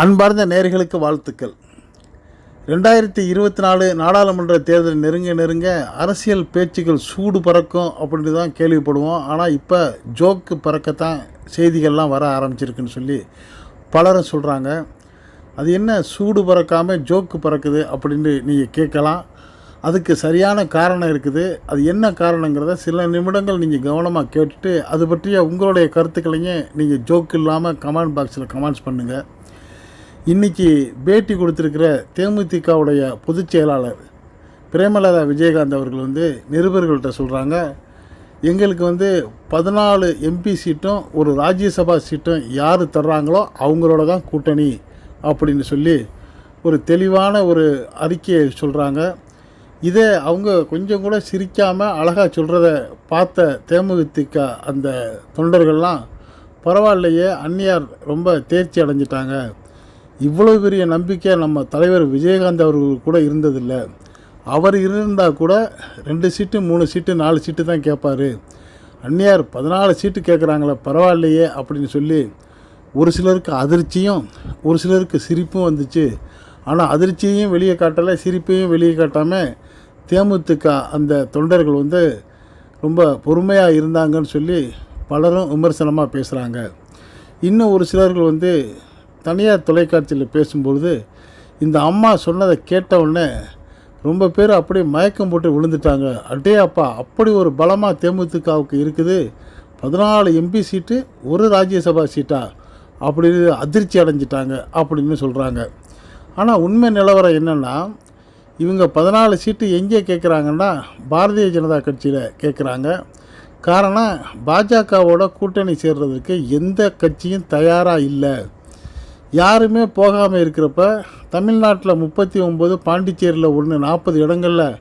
அன்பார்ந்த நேயர்களுக்கு வாழ்த்துக்கள். 2024 நாடாளுமன்ற தேர்தல் நெருங்க அரசியல் பேச்சுக்கள் சூடு பறக்கும் அப்படின்னு தான் கேள்விப்படுவோம். ஆனால் இப்போ ஜோக்கு பறக்கத்தான் செய்திகள்லாம் வர ஆரம்பிச்சிருக்குன்னு சொல்லி பலரும் சொல்கிறாங்க. அது என்ன சூடு பறக்காமல் ஜோக்கு பறக்குது அப்படின்னு நீங்கள் கேட்கலாம். அதுக்கு சரியான காரணம் இருக்குது. அது என்ன காரணங்கிறத சில நிமிடங்கள் நீங்கள் கவனமாக கேட்டுட்டு அது பற்றிய உங்களுடைய கருத்துக்களையும் நீங்கள் ஜோக்கு இல்லாமல் கமெண்ட் பாக்ஸில் கமெண்ட்ஸ் பண்ணுங்கள். இன்றைக்கி பேட்டி கொடுத்துருக்கிற தேமுதிகவுடைய பொதுச் செயலாளர் பிரேமலதா விஜயகாந்த் அவர்கள் நிருபர்கள்ட்ட சொல்கிறாங்க, எங்களுக்கு 14 எம்பி சீட்டும் ஒரு ராஜ்யசபா சீட்டும் யார் தர்றாங்களோ அவங்களோட தான் கூட்டணி அப்படின்னு சொல்லி ஒரு தெளிவான ஒரு அறிக்கையை சொல்கிறாங்க. இதை அவங்க கொஞ்சம் கூட சிரிக்காமல் அழகாக சொல்கிறத பார்த்த தேமுதிக அந்த தொண்டர்கள்லாம் பரவாயில்லையே, அந்நியார் ரொம்ப தேர்ச்சி அடைஞ்சிட்டாங்க, இவ்வளோ பெரிய நம்பிக்கை நம்ம தலைவர் விஜயகாந்த் அவர்களுக்கு கூட இருந்ததில்லை, அவர் இருந்தால் கூட 2 சீட்டு 3 சீட்டு 4 சீட்டு தான் கேட்பார், அந்நியார் 14 சீட்டு கேட்குறாங்களே பரவாயில்லையே அப்படின்னு சொல்லி ஒரு சிலருக்கு அதிர்ச்சியும் ஒரு சிலருக்கு சிரிப்பும் வந்துச்சு. ஆனால் அதிர்ச்சியையும் வெளியே காட்டலை, சிரிப்பையும் வெளியே காட்டாமல் தேமுதிக அந்த தொண்டர்கள் ரொம்ப பொறுமையாக இருந்தாங்கன்னு சொல்லி பலரும் விமர்சனமாக பேசுகிறாங்க. இன்னும் ஒரு சிலர்கள் தனியார் தொலைக்காட்சியில் பேசும்பொழுது இந்த அம்மா சொன்னதை கேட்டவுடனே ரொம்ப பேர் அப்படியே மயக்கம் போட்டு விழுந்துட்டாங்க. அடே அப்பா, அப்படி ஒரு பலமாக தேமுதிகவுக்கு இருக்குது, 14 எம்பி சீட்டு ஒரு ராஜ்யசபா சீட்டா அப்படின்னு அதிர்ச்சி அடைஞ்சிட்டாங்க அப்படின்னு சொல்கிறாங்க. ஆனால் உண்மை நிலவரம் என்னென்னா, இவங்க 14 சீட்டு எங்கே கேட்குறாங்கன்னா பாரதிய ஜனதா கட்சியில் கேட்குறாங்க. காரணம், பாஜகவோட கூட்டணி சேர்றதுக்கு எந்த கட்சியும் தயாராக இல்லை. யாருமே போகாமல் இருக்கிறப்ப தமிழ்நாட்டில் 39, பாண்டிச்சேரியில் 1, 40 இடங்களில்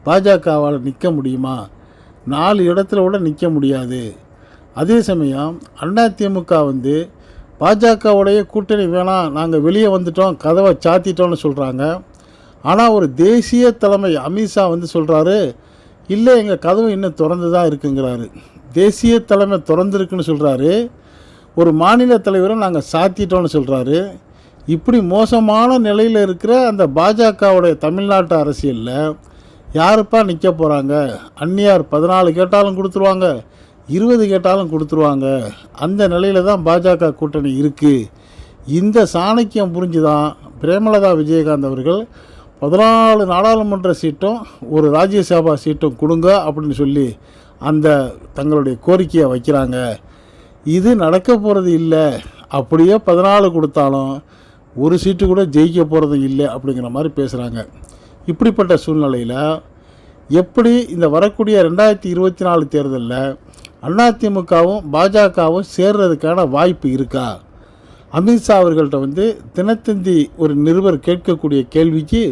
பாஜகவால் நிற்க முடியுமா? 4 இடத்துல கூட நிற்க முடியாது. அதே சமயம் அதிமுக பாஜகவுடைய கூட்டணி வேணாம், நாங்கள் வெளியே வந்துட்டோம், கதவை சாத்திட்டோன்னு சொல்கிறாங்க. ஆனால் ஒரு தேசிய தலைமை அமித்ஷா சொல்கிறாரு, இல்லை எங்கள் கதவு இன்னும் திறந்து தான் இருக்குங்கிறாரு. தேசிய தலைமை திறந்துருக்குன்னு சொல்கிறாரு, ஒரு மாநில தலைவரை நாங்கள் சாத்திட்டோன்னு சொல்கிறாரு. இப்படி மோசமான நிலையில் இருக்கிற அந்த பாஜகவுடைய தமிழ்நாட்டு அரசியலில் யாருப்பா நிற்க போகிறாங்க? அந்நியார் 14 கேட்டாலும் கொடுத்துருவாங்க, 20 கேட்டாலும் கொடுத்துருவாங்க. அந்த நிலையில் தான் பாஜக கூட்டணி இருக்குது. இந்த சாணக்கியம் புரிஞ்சு தான் பிரேமலதா விஜயகாந்த் அவர்கள் 14 நாடாளுமன்ற சீட்டும் ஒரு ராஜ்யசபா சீட்டும் கொடுங்க அப்படின்னு சொல்லி அந்த தங்களுடைய கோரிக்கையை வைக்கிறாங்க. இது நடக்க போகிறது இல்லை. அப்படியே 14 கொடுத்தாலும் ஒரு சீட்டு கூட ஜெயிக்க போகிறது இல்லை அப்படிங்கிற மாதிரி பேசுகிறாங்க. இப்படிப்பட்ட சூழ்நிலையில் எப்படி இந்த வரக்கூடிய 2024 தேர்தலில் அதிமுகவும் பாஜகவும் சேர்றதுக்கான வாய்ப்பு இருக்கா? அமித்ஷா அவர்கள்ட்ட தினத்தந்தி ஒரு நிருபர் கேட்கக்கூடிய கேள்விக்கு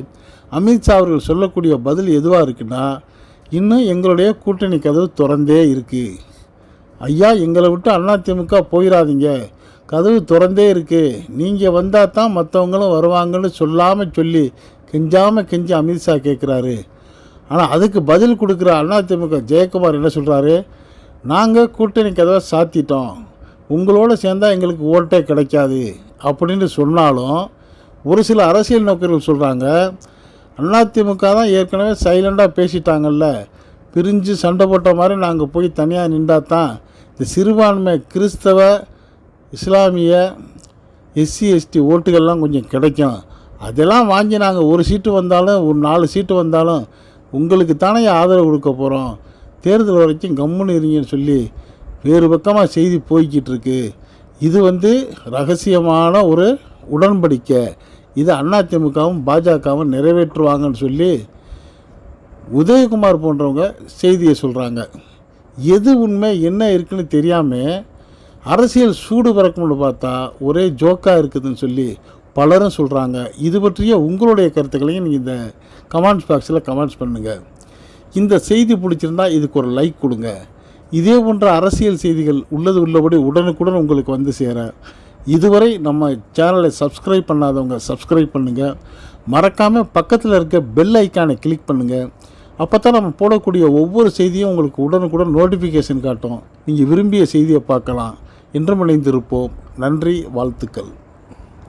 அமித்ஷா அவர்கள் சொல்லக்கூடிய பதில் எதுவாக இருக்குன்னா, இன்னும் எங்களுடைய கூட்டணி கதவு திறந்தே இருக்குது ஐயா, எங்களை விட்டு அதிமுக போயிடாதீங்க, கதவு திறந்தே இருக்குது, நீங்கள் வந்தால் தான் மற்றவங்களும் வருவாங்கன்னு சொல்லாமல் சொல்லி கெஞ்சி அமித்ஷா கேட்குறாரு. ஆனால் அதுக்கு பதில் கொடுக்குற அதிமுக ஜெயக்குமார் என்ன சொல்கிறாரு, நாங்கள் கூட்டணி கதவை சாத்திட்டோம், உங்களோட சேர்ந்தால் எங்களுக்கு ஓட்டே கிடைக்காது அப்படின்னு சொன்னாலும் ஒரு சில அரசியல் நோக்கர்கள் சொல்கிறாங்க, அதிமுக தான் ஏற்கனவே சைலண்டாக பேசிட்டாங்கல்ல, பிரிஞ்சு சண்டை போட்ட மாதிரி நாங்கள் போய் தனியாக நின்றால் தான் இந்த சிறுபான்மை கிறிஸ்தவ இஸ்லாமிய SC ST ஓட்டுகள்லாம் கொஞ்சம் கிடைக்கும், அதெல்லாம் வாங்கி நாங்கள் ஒரு சீட்டு வந்தாலும் ஒரு 4 சீட்டு வந்தாலும் உங்களுக்கு தானே ஆதரவு கொடுக்க போகிறோம், தேர்தல் வரைக்கும் கம்முன்னு இருங்கன்னு சொல்லி வேறு பக்கமாக செய்தி போய்கிட்டு இருக்கு. இது ரகசியமான ஒரு உடன்படிக்கை, இது அதிமுகவும் பாஜகவும் நிறைவேற்றுவாங்கன்னு சொல்லி உதயகுமார் போன்றவங்க செய்தியை சொல்கிறாங்க. எது உண்மை என்ன இருக்குன்னு தெரியாமல் அரசியல் சூடு பறக்கும்னு பார்த்தா ஒரே ஜோக்காக இருக்குதுன்னு சொல்லி பலரும் சொல்கிறாங்க. இது பற்றிய உங்களுடைய கருத்துக்களையும் நீங்கள் இந்த கமெண்ட்ஸ் பாக்ஸில் கமெண்ட்ஸ் பண்ணுங்கள். இந்த செய்தி பிடிச்சிருந்தா இதுக்கு ஒரு லைக் கொடுங்க. இதே போன்ற அரசியல் செய்திகள் உள்ளபடி உடனுக்குடன் உங்களுக்கு சேர இதுவரை நம்ம சேனலை சப்ஸ்கிரைப் பண்ணாதவங்க சப்ஸ்கிரைப் பண்ணுங்கள். மறக்காமல் பக்கத்தில் இருக்க பெல் ஐக்கானை கிளிக் பண்ணுங்கள். அப்போ தான் நம்ம போடக்கூடிய ஒவ்வொரு செய்தியும் உங்களுக்கு உடனுக்குடன் நோட்டிஃபிகேஷன் காட்டும். நீங்கள் விரும்பிய செய்தியை பார்க்கலாம். என்றும் இணைந்திருப்போம். நன்றி, வாழ்த்துக்கள்.